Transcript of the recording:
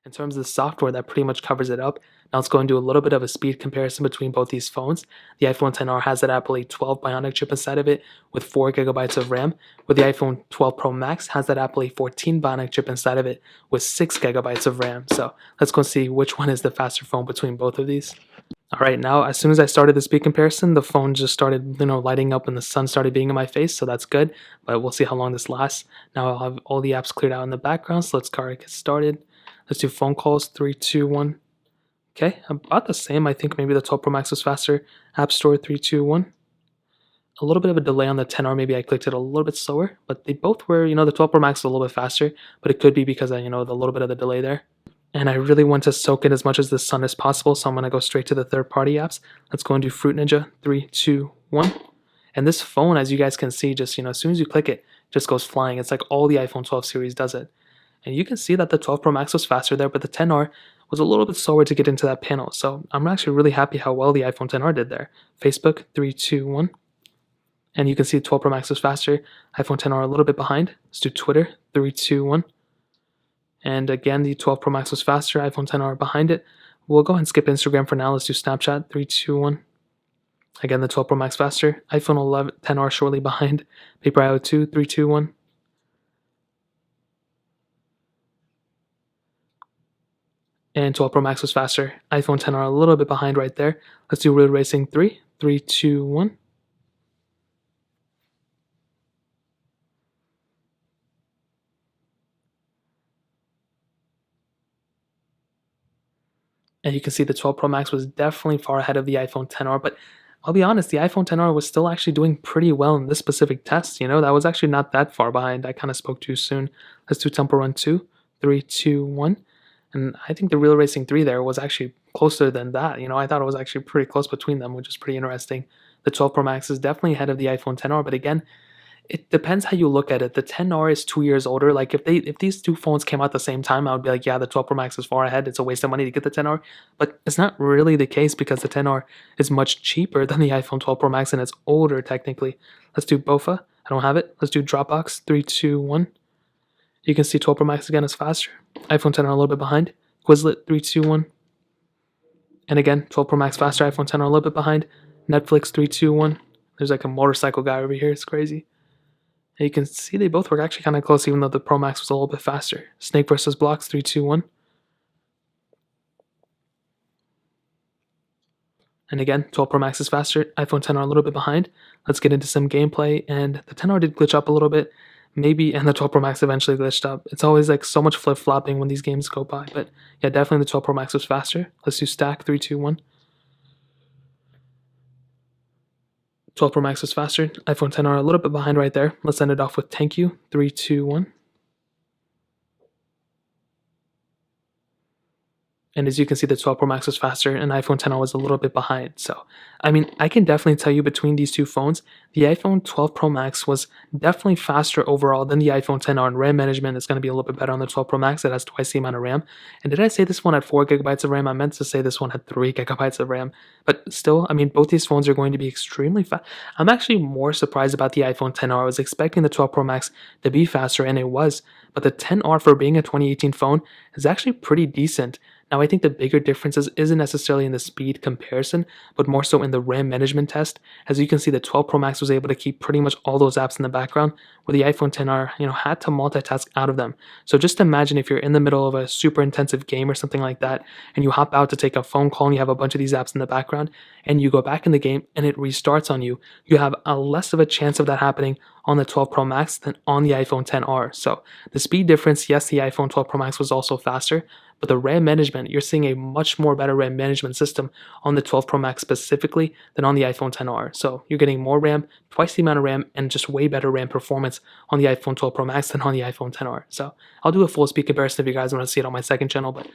In terms of the software, that pretty much covers it up. Now let's go and do a little bit of a speed comparison between both these phones. The iPhone XR has that Apple A12 Bionic chip inside of it with 4 gigabytes of RAM, where the iPhone 12 Pro Max has that Apple A14 Bionic chip inside of it with 6 gigabytes of RAM. So let's go see which one is the faster phone between both of these. All right, now as soon as I started the speed comparison, the phone just started, lighting up and the sun started being in my face, so that's good. But we'll see how long this lasts. Now I'll have all the apps cleared out in the background, so let's get started. Let's do phone calls. 3, 2, 1. Okay, about the same. I think maybe the 12 Pro Max was faster. App Store. 3, 2, 1. A little bit of a delay on the 10R. Maybe I clicked it a little bit slower, but they both were. The 12 Pro Max was a little bit faster, but it could be because of the little bit of the delay there. And I really want to soak in as much as the sun as possible, so I'm going to go straight to the third-party apps. Let's go and do Fruit Ninja. 3, 2, 1. And this phone, as you guys can see, just as soon as you click it, just goes flying. It's like all the iPhone 12 series does it. And you can see that the 12 Pro Max was faster there, but the 10R was a little bit slower to get into that panel. So I'm actually really happy how well the iPhone 10R did there. Facebook. 3, 2, 1. And you can see the 12 Pro Max was faster. iPhone 10R a little bit behind. Let's do Twitter. 3, 2, 1. And again, the 12 Pro Max was faster, iPhone 10R behind it. We'll go ahead and skip Instagram for now. Let's do Snapchat. 3, 2, 1. Again, the 12 Pro Max faster, iPhone 11, 10R shortly behind. Paper IO 2, 3, 2, 1. And 12 Pro Max was faster, iPhone 10R a little bit behind right there. Let's do Real Racing 3, 3, 2, 1. And you can see the 12 Pro Max was definitely far ahead of the iPhone 10R, but I'll be honest, the iPhone 10R was still actually doing pretty well in this specific test. That was actually not that far behind. I kind of spoke too soon. Let's do Temple Run 2, 3, 2, 1. And I think the Real Racing 3 there was actually closer than that. I thought it was actually pretty close between them, which is pretty interesting. The 12 Pro Max is definitely ahead of the iPhone 10R, but again, it depends how you look at it. The 10R is 2 years older. Like if these two phones came out at the same time, I would be like, yeah, the 12 Pro Max is far ahead. It's a waste of money to get the 10R. But it's not really the case because the 10R is much cheaper than the iPhone 12 Pro Max and it's older technically. Let's do BOFA. I don't have it. Let's do Dropbox. 3, 2, 1. You can see 12 Pro Max again is faster. iPhone 10R a little bit behind. Quizlet. 3, 2, 1. And again, 12 Pro Max faster. iPhone 10R a little bit behind. Netflix. 3, 2, 1. There's like a motorcycle guy over here. It's crazy. And you can see they both were actually kind of close, even though the Pro Max was a little bit faster. Snake versus Blocks. 3, 2, 1. And again, 12 Pro Max is faster. iPhone 10R a little bit behind. Let's get into some gameplay. And the 10R did glitch up a little bit. Maybe, and the 12 Pro Max eventually glitched up. It's always like so much flip-flopping when these games go by. But yeah, definitely the 12 Pro Max was faster. Let's do Stack. 3, 2, 1. 12 Pro Max was faster. iPhone 10R a little bit behind right there. Let's end it off with Thank You. 3, 2, 1. And as you can see, the 12 Pro Max was faster and iPhone 10R was a little bit behind. So, I can definitely tell you between these two phones, the iPhone 12 Pro Max was definitely faster overall than the iPhone 10R, and RAM management is going to be a little bit better on the 12 Pro Max. It has twice the amount of RAM. And did I say this one had 4 gigabytes of RAM? I meant to say this one had 3 gigabytes of RAM. But still, both these phones are going to be extremely fast. I'm actually more surprised about the iPhone 10R. I was expecting the 12 Pro Max to be faster, and it was. But the 10R, for being a 2018 phone, is actually pretty decent. Now, I think the bigger differences isn't necessarily in the speed comparison, but more so in the RAM management test. As you can see, the 12 Pro Max was able to keep pretty much all those apps in the background, where the iPhone 10R, had to multitask out of them. So just imagine if you're in the middle of a super intensive game or something like that, and you hop out to take a phone call and you have a bunch of these apps in the background, and you go back in the game and it restarts on you, you have a less of a chance of that happening on the 12 Pro Max than on the iPhone 10R. So the speed difference, yes, the iPhone 12 Pro Max was also faster, but the RAM management, you're seeing a much more better RAM management system on the 12 Pro Max specifically than on the iPhone 10R. So you're getting more RAM, twice the amount of RAM, and just way better RAM performance on the iPhone 12 Pro Max than on the iPhone 10R. So I'll do a full speed comparison if you guys want to see it on my second channel, but